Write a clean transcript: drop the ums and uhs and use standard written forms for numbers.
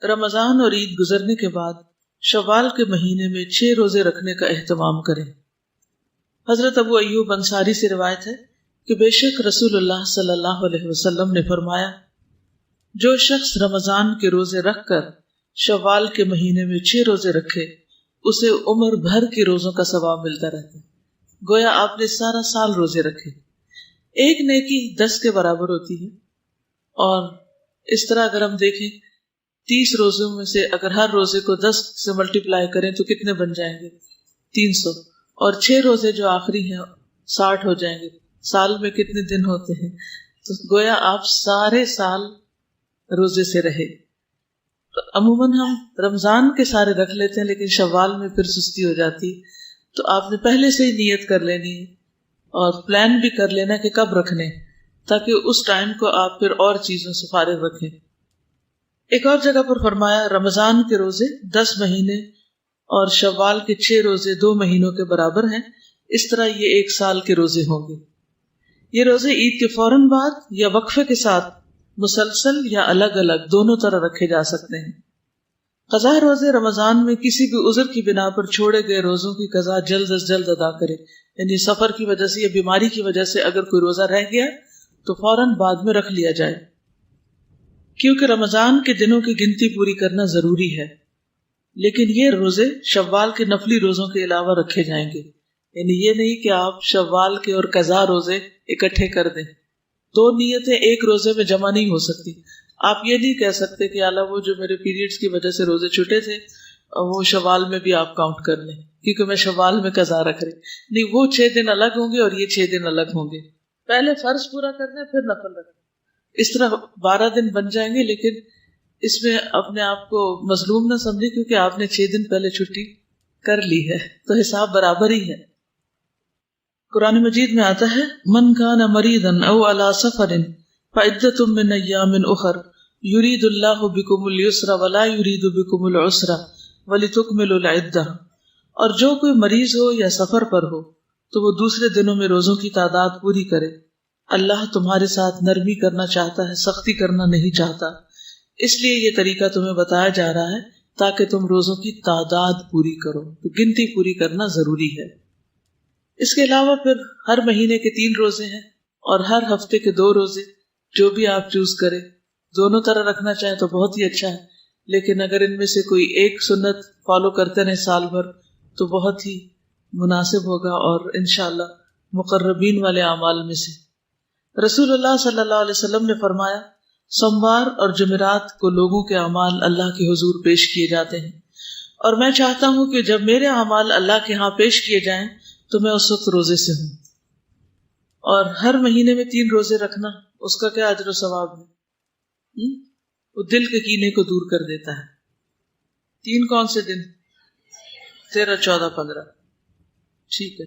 رمضان اور عید گزرنے کے بعد شوال کے مہینے میں 6 روزے رکھنے کا اہتمام کریں۔ حضرت ابو ایوب انصاری سے روایت ہے کہ بے شک رسول اللہ صلی اللہ علیہ وسلم نے فرمایا، جو شخص رمضان کے روزے رکھ کر شوال کے مہینے میں 6 روزے رکھے اسے عمر بھر کے روزوں کا ثواب ملتا رہتا ہے، گویا آپ نے سارا سال روزے رکھے۔ ایک نیکی 10 کے برابر ہوتی ہے، اور اس طرح اگر ہم دیکھیں 30 روزوں میں سے اگر ہر روزے کو 10 سے ملٹیپلائی کریں تو کتنے بن جائیں گے؟ 300۔ اور 6 روزے جو آخری ہیں 60 ہو جائیں گے۔ سال میں کتنے دن ہوتے ہیں؟ تو گویا آپ سارے سال روزے سے رہے۔ تو عموماً ہم رمضان کے سارے رکھ لیتے ہیں لیکن شوال میں پھر سستی ہو جاتی، تو آپ نے پہلے سے ہی نیت کر لینی ہے اور پلان بھی کر لینا کہ کب رکھنے، تاکہ اس ٹائم کو آپ پھر اور چیزوں سے فارغ رکھیں۔ ایک اور جگہ پر فرمایا، رمضان کے روزے 10 مہینے اور شوال کے 6 روزے 2 مہینوں کے برابر ہیں، اس طرح یہ 1 سال کے روزے ہوں گے۔ یہ روزے عید کے فوراً بعد یا وقفے کے ساتھ مسلسل یا الگ الگ دونوں طرح رکھے جا سکتے ہیں۔ قضا روزے رمضان میں کسی بھی عذر کی بنا پر چھوڑے گئے روزوں کی قضا جلد از جلد ادا کرے، یعنی سفر کی وجہ سے یا بیماری کی وجہ سے اگر کوئی روزہ رہ گیا تو فوراً بعد میں رکھ لیا جائے، کیونکہ رمضان کے دنوں کی گنتی پوری کرنا ضروری ہے۔ لیکن یہ روزے شوال کے نفلی روزوں کے علاوہ رکھے جائیں گے، یعنی یہ نہیں کہ آپ شوال کے اور قضا روزے اکٹھے کر دیں۔ 2 نیتیں ایک روزے میں جمع نہیں ہو سکتی۔ آپ یہ نہیں کہہ سکتے کہ اللہ وہ جو میرے پیریڈز کی وجہ سے روزے چھوٹے تھے وہ شوال میں بھی آپ کاؤنٹ کر لیں کیونکہ میں شوال میں قضا رکھ رہی، نہیں، وہ 6 دن الگ ہوں گے اور یہ 6 دن الگ ہوں گے۔ پہلے فرض پورا کرنا ہے پھر نفل رکھنا، اس طرح 12 دن بن جائیں گے، لیکن اس میں اپنے آپ کو مظلوم نہ سمجھے کیونکہ آپ نے 6 دن پہلے چھٹی کر لی ہے، تو حساب برابر ہی ہے۔ قرآن مجید میں آتا ہے، من کان مریضا او علی سفر فعدۃ من ایام اخر یرید اللہ بکم الیسر ولا یرید بکم العسر ولتکملوا العدہ، اور جو کوئی مریض ہو یا سفر پر ہو تو وہ دوسرے دنوں میں روزوں کی تعداد پوری کرے، اللہ تمہارے ساتھ نرمی کرنا چاہتا ہے، سختی کرنا نہیں چاہتا، اس لیے یہ طریقہ تمہیں بتایا جا رہا ہے تاکہ تم روزوں کی تعداد پوری کرو، تو گنتی پوری کرنا ضروری ہے۔ اس کے علاوہ پھر ہر مہینے کے 3 روزے ہیں اور ہر ہفتے کے 2 روزے، جو بھی آپ چوز کریں، دونوں طرح رکھنا چاہیں تو بہت ہی اچھا ہے، لیکن اگر ان میں سے کوئی ایک سنت فالو کرتے رہیں سال بھر تو بہت ہی مناسب ہوگا اور انشاءاللہ مقربین والے اعمال میں سے۔ رسول اللہ صلی اللہ علیہ وسلم نے فرمایا، سوموار اور جمعرات کو لوگوں کے اعمال اللہ کے حضور پیش کیے جاتے ہیں، اور میں چاہتا ہوں کہ جب میرے اعمال اللہ کے ہاں پیش کیے جائیں تو میں اس وقت روزے سے ہوں۔ اور ہر مہینے میں 3 روزے رکھنا، اس کا کیا اجر و ثواب ہے؟ وہ دل کے کینے کو دور کر دیتا ہے۔ 3 کون سے دن؟ 13، 14، 15، ٹھیک ہے۔